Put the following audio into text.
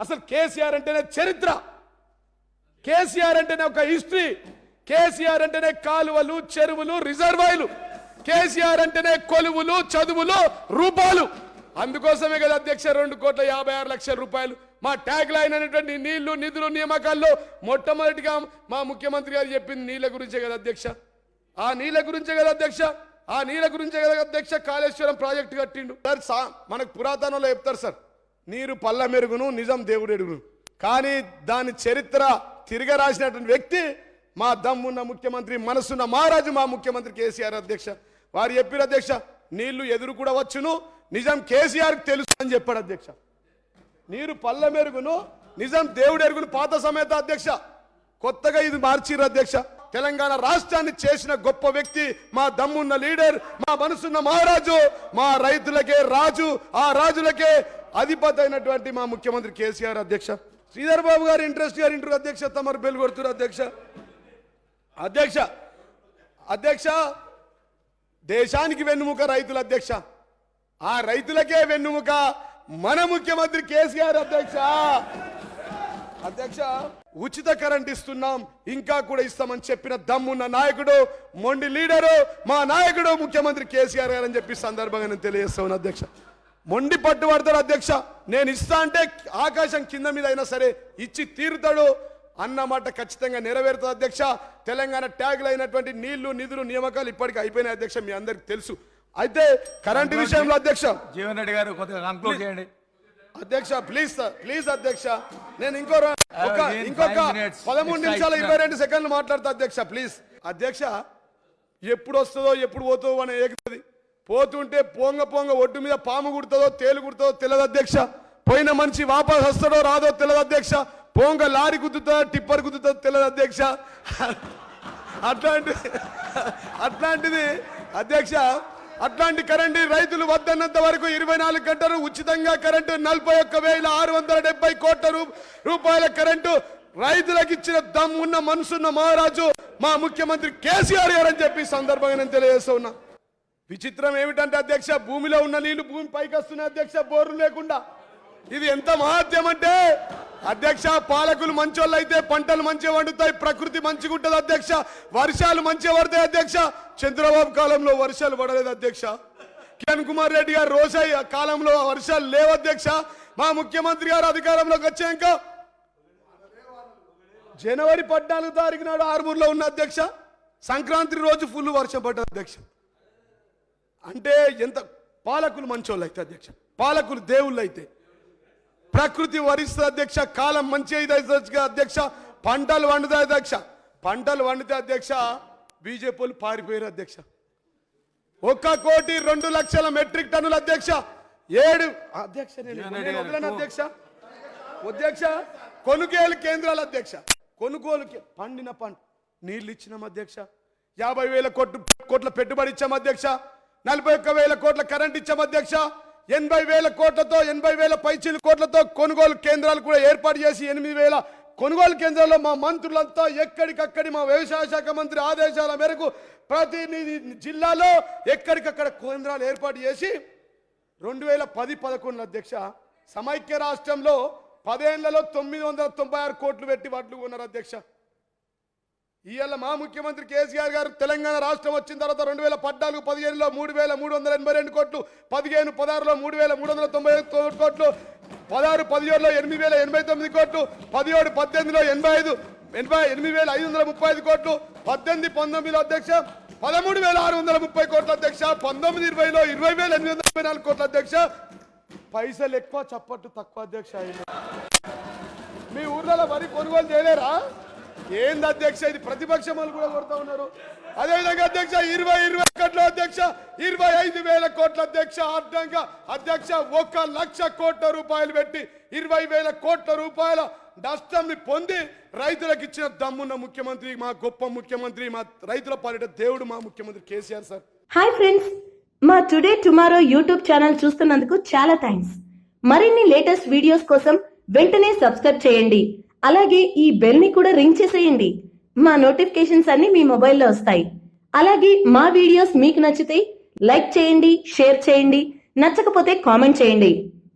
అసలు కేసీఆర్ అంటేనే చరిత్ర, కేసీఆర్ అంటేనే ఒక హిస్టరీ, కేసీఆర్ అంటేనే కాలువలు, చెరువులు, రిజర్వాయర్లు, కేసీఆర్ అంటేనే కొలువులు, చదువులు, రూపాలు. అందుకోసమే కదా అధ్యక్ష 2,56,00,000 రూపాయలు మా ట్యాగ్ లైన్ అనేటువంటి నీళ్లు, నిధులు, నియామకాల్లో మొట్టమొదటిగా మా ముఖ్యమంత్రి గారు చెప్పింది నీళ్ల గురించే కదా అధ్యక్ష. ఆ నీళ్ల గురించే కదా అధ్యక్ష, ఆ నీళ్ల గురించే కదా అధ్యక్ష కాళేశ్వరం ప్రాజెక్టు కట్టిండు. సార్ మనకు పురాతనంలో చెప్తారు సార్, నీరు పల్ల మెరుగును నిజం దేవుడు ఎడుగును. కానీ దాని చరిత్ర తిరగ రాసినటువంటి వ్యక్తి మా దమ్మున్న ముఖ్యమంత్రి, మనసున్న మహారాజు మా ముఖ్యమంత్రి కేసీఆర్ అధ్యక్ష. వారు చెప్పారు అధ్యక్ష, నీళ్లు ఎదురు కూడా వచ్చును, నిజం కేసీఆర్కి తెలుసు అని చెప్పాడు అధ్యక్ష. నీరు పల్ల మెరుగును నిజం దేవుడు ఎరుగును పాత సమేత అధ్యక్ష. కొత్తగా ఇది మార్చిరు అధ్యక్ష. తెలంగాణ రాష్ట్రాన్ని చేసిన గొప్ప వ్యక్తి మా దమ్మున్న లీడర్, మా మనసున్న మహారాజు, మా రైతులకే రాజు, ఆ రాజులకే అధిపతి అయినటువంటి మా ముఖ్యమంత్రి కేసీఆర్ అధ్యక్ష. శ్రీధర్ బాబు గారు ఇంట్రెస్ట్ గారు ఇంటారు అధ్యక్ష, తమరు బెల్ కొడుతున్నారు అధ్యక్ష. అధ్యక్ష అధ్యక్ష దేశానికి వెన్నుముక రైతుల అధ్యక్ష. ఆ రైతులకే వెన్నుముక మన ముఖ్యమంత్రి కేసీఆర్ అధ్యక్ష. అధ్యక్ష ఉచిత కరెంట్ ఇస్తున్నాం, ఇంకా కూడా ఇస్తామని చెప్పిన దమ్మున్న నాయకుడు, మొండి లీడరు మా నాయకుడు ముఖ్యమంత్రి కేసీఆర్ గారు అని చెప్పి సందర్భంగా నేను తెలియజేస్తాను అధ్యక్ష. మొండి పట్టుబడతాడు అధ్యక్ష, నేను ఇస్తా అంటే ఆకాశం కింద మీద అయినా సరే ఇచ్చి తీరుతాడు అన్నమాట ఖచ్చితంగా నెరవేరుతుంది అధ్యక్ష. తెలంగాణ ట్యాగ్లు అయినటువంటి నీళ్లు, నిధులు, నియామకాలు ఇప్పటికీ అయిపోయినాయి అధ్యక్ష, మీ అందరికి తెలుసు. అయితే కరెంటు విషయంలో అధ్యక్ష జీవన్ రెడ్డి గారు కొద్దిగా కంక్లూడ్ చేయండి అధ్యక్ష. ప్లీజ్ సార్, ప్లీజ్ అధ్యక్ష, నేను ఇంకొక 13 నిమిషాలు 22 సెకండ్లు మాట్లాడతా అధ్యక్ష ప్లీజ్. అధ్యక్ష ఎప్పుడు వస్తుందో ఎప్పుడు పోతుందో అని ఏగుతుంది, పోతుంటే పోంగ పోంగ ఒడ్డు మీద పాము కుడుతుందో తేలు కుడుతుందో తెలియదు అధ్యక్ష. పోయిన మనిషి వాపస్ వస్తాడో రాదో తెలియదు అధ్యక్ష. పోంగ లారీ గుద్దుతుందో టిప్పర్ గుద్దుతుందో తెలియదు అధ్యక్ష. అట్లాంటిది అధ్యక్ష, అట్లాంటి కరెంటు రైతులు వద్దన్నంత వరకు 24 గంటలు ఉచితంగా కరెంటు 41,670 కోట్ల రూపాయల కరెంటు రైతులకు ఇచ్చిన దమ్మున్న మనసున్న మహారాజు మా ముఖ్యమంత్రి కేసీఆర్ గారు అని చెప్పి సందర్భంగా నేను తెలియజేస్తా ఉన్నా. విచిత్రం ఏమిటంటే అధ్యక్ష, భూమిలో ఉన్న నీళ్లు భూమి పైకి వస్తున్నాయి అధ్యక్ష, బోర్లు లేకుండా. ఇది ఎంత మహాత్యం అంటే అధ్యక్ష, పాలకులు మంచోళ్ళు అయితే పంటలు మంచిగా వండుతాయి, ప్రకృతి మంచిగా ఉంటుంది అధ్యక్ష, వర్షాలు మంచిగా పడతాయి అధ్యక్ష. చంద్రబాబు కాలంలో వర్షాలు పడలేదు అధ్యక్ష, కిరణ్ కుమార్ రెడ్డి గారు రోజయ్య కాలంలో వర్షాలు లేవు అధ్యక్ష. మా ముఖ్యమంత్రి గారు అధికారంలోకి వచ్చాక జనవరి 14 తారీఖు నాడు ఆర్మూర్లో ఉన్న అధ్యక్ష, సంక్రాంతి రోజు ఫుల్ వర్షం పడ్డది అధ్యక్ష. అంటే ఎంత పాలకులు మంచోళ్ళు అయితే అధ్యక్ష, పాలకులు దేవుళ్ళు అయితే ప్రకృతి వరిస్తుంది అధ్యక్ష, కాలం మంచి అయితే అధ్యక్ష, పంటలు వండుతాయి అధ్యక్ష. పంటలు వండితే అధ్యక్ష బీజేపీలు పారిపోయారు అధ్యక్ష. 1,02,00,000 మెట్రిక్ టన్నులు అధ్యక్ష. 7 అధ్యక్ష అధ్యక్ష కొనుగోలు కేంద్రాలు అధ్యక్ష, కొనుగోలు పండిన పంట నీళ్లు ఇచ్చినాం అధ్యక్ష. 50,000 కోట్ల పెట్టుబడి ఇచ్చాం అధ్యక్ష. 41,000 కోట్ల కరెంట్ ఇచ్చాం అధ్యక్ష. 80,000 కోట్లతో 80,000 పైచీల కోట్లతో కొనుగోలు కేంద్రాలు కూడా ఏర్పాటు చేసి 8,000 కొనుగోలు కేంద్రాల్లో మా మంత్రులంతా ఎక్కడికక్కడి మా వ్యవసాయ శాఖ మంత్రి ఆదేశాల మేరకు ప్రతి జిల్లాలో ఎక్కడికక్కడ కేంద్రాలు ఏర్పాటు చేసి 2010-11 అధ్యక్ష సమైక్య రాష్ట్రంలో 10 ఏళ్లలో 996 కోట్లు పెట్టి వడ్లు కొన్నారు అధ్యక్ష. ఇవాళ మా ముఖ్యమంత్రి కేసీఆర్ గారు తెలంగాణ రాష్ట్రం వచ్చిన తర్వాత 2014-15లో 3,382 కోట్లు, 15-16లో 3,395 కోట్లు, 16-17లో 8,089 కోట్లు, 17-18లో 8,535 కోట్లు, 18-19లో అధ్యక్ష 13,630 కోట్ల అధ్యక్ష, 19-20లో 20,884 కోట్ల అధ్యక్ష. పైసలు ఎక్కువ చప్పట్టు తక్కువ అధ్యక్ష. మీ ఊర్లలో వరి కొనుగోలు చేయలేరా? ఏంది అధ్యక్ష ఇది? ప్రతిపక్షం వాళ్ళు కూడా కొడతా ఉన్నారు. అదేవిధంగా అధ్యక్ష 21 అధ్యక్ష 25,000 కోట్ల అధ్యక్ష అడ్డంగా అధ్యక్ష 1,00,000 కోట్ల రూపాయలు పెట్టి 20,000 కోట్ల రూపాయల నష్టాన్ని పొంది రైతులకు ఇచ్చిన దమ్మున్న ముఖ్యమంత్రి, మా గొప్ప ముఖ్యమంత్రి, మా రైతుల పాలిట దేవుడు మా ముఖ్యమంత్రి కేసీఆర్ సార్. హాయ్ ఫ్రెండ్స్, మా టుడే టుమారో యూట్యూబ్ ఛానల్ చూస్తున్నందుకు చాలా థ్యాంక్స్. మరిన్ని లేటెస్ట్ వీడియోస్ కోసం వెంటనే సబ్స్క్రైబ్ చేయండి. అలాగే ఈ బెల్ ని కూడా రింగ్ చేసేయండి. మా నోటిఫికేషన్స్ అన్ని మీ మొబైల్లో వస్తాయి. అలాగే మా వీడియోస్ మీకు నచ్చితే లైక్ చేయండి, షేర్ చేయండి, నచ్చకపోతే కామెంట్ చేయండి.